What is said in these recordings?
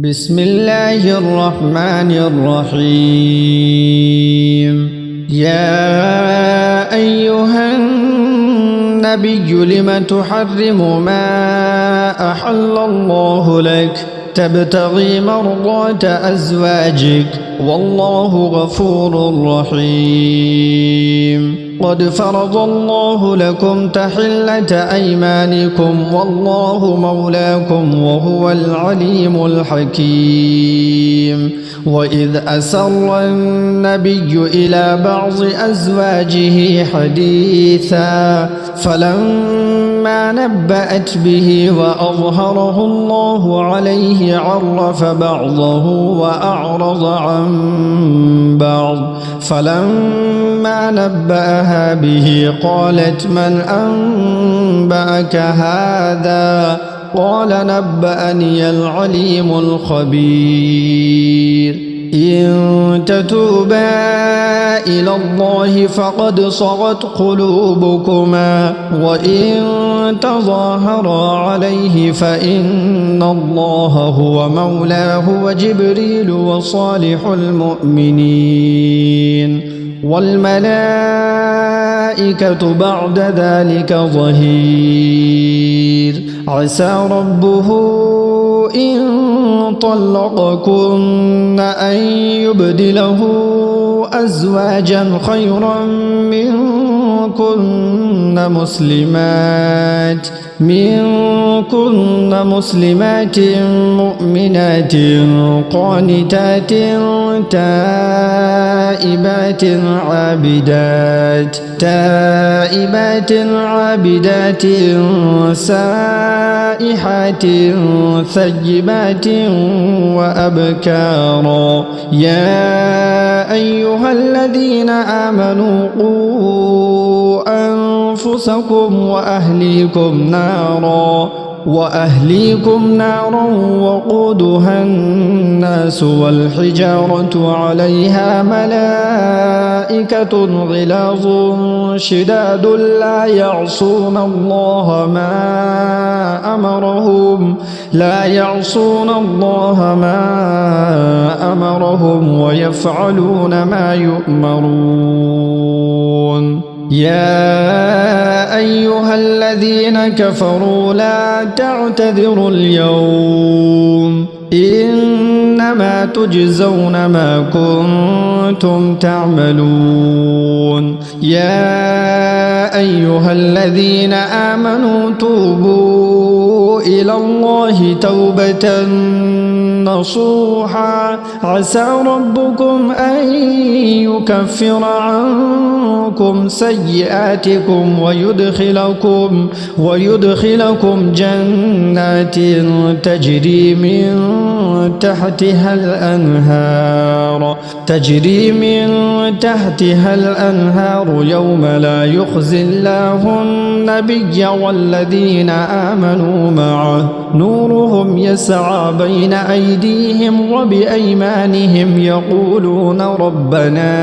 بسم الله الرحمن الرحيم. يا أيها النبي لم تحرم ما أحل الله لك تبتغي مرضات أزواجك والله غفور رحيم. قد فرض الله لكم تحلة أيمانكم والله مولاكم وهو العليم الحكيم. وإذ أسر النبي إلى بعض أزواجه حديثا فلما نبأت به وأظهره الله عليه عرف بعضه وأعرض عن بعض فلما نبأها به قالت من أنبأك هذا قال نبأني العليم الخبير. إن تتوبا إلى الله فقد صغت قلوبكما وإن تظاهرا عليه فإن الله هو مولاه وجبريل وصالح المؤمنين والملائكة بعد ذلك ظهير. عسى ربه إن طلقكن أن يبدله أزواجا خيرا منكن مسلمات مؤمنات قانتات تائبات عابدات سائحات ثيبات وأبكارا. يا أيها الذين آمنوا قوا أنفسكم وأهليكم نارا وقودها الناس والحجارة عليها ملائكة غلاظ شداد لا يعصون الله ما أمرهم ويفعلون ما يؤمرون. يا أيها الذين كفروا لا تعتذروا اليوم إنما تجزون ما كنتم تعملون. يا أيها الذين آمنوا توبوا إلى الله توبة نصوحا عسى ربكم أن يكفر عنكم سيئاتكم ويدخلكم جنات تجري من تحتها الأنهار يوم لا يخزي الله النبي والذين آمنوا معه نورهم يسعى بين أيديهم وبأيمانهم يقولون ربنا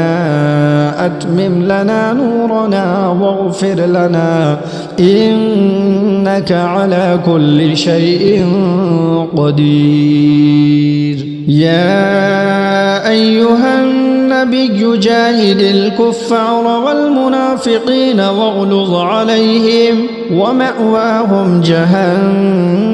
أتمم لنا نورنا واغفر لنا إنك على كل شيء قدير. يا أيها النبي جاهد الكفار والمنافقين واغلظ عليهم ومأواهم جهنم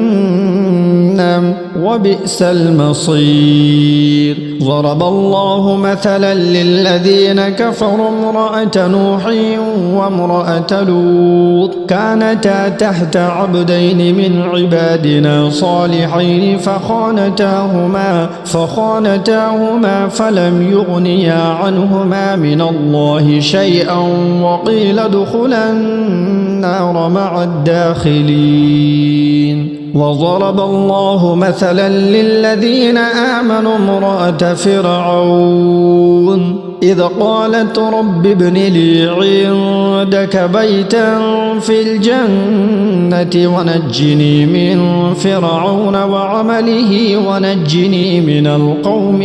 وبئس المصير. ضرب الله مثلا للذين كفروا امرأة نوح وامرأة لوط كانتا تحت عبدين من عبادنا صالحين فخانتاهما فلم يغنيا عنهما من الله شيئا وقيل ادخلا النار مع الداخلين. وضرب الله مثلا للذين آمنوا امرأة فرعون إذ قالت رب ابن لي عندك بيتا في الجنة ونجني من فرعون وعمله ونجني من القوم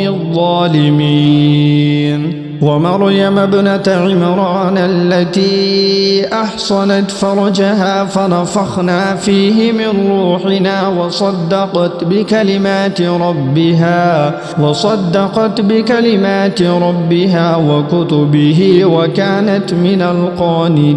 الظالمين. ومريم ابنة عمران التي أحصنت فرجها فنفخنا فيه من روحنا وصدقت بكلمات ربها وكتبه وكانت من القانتين.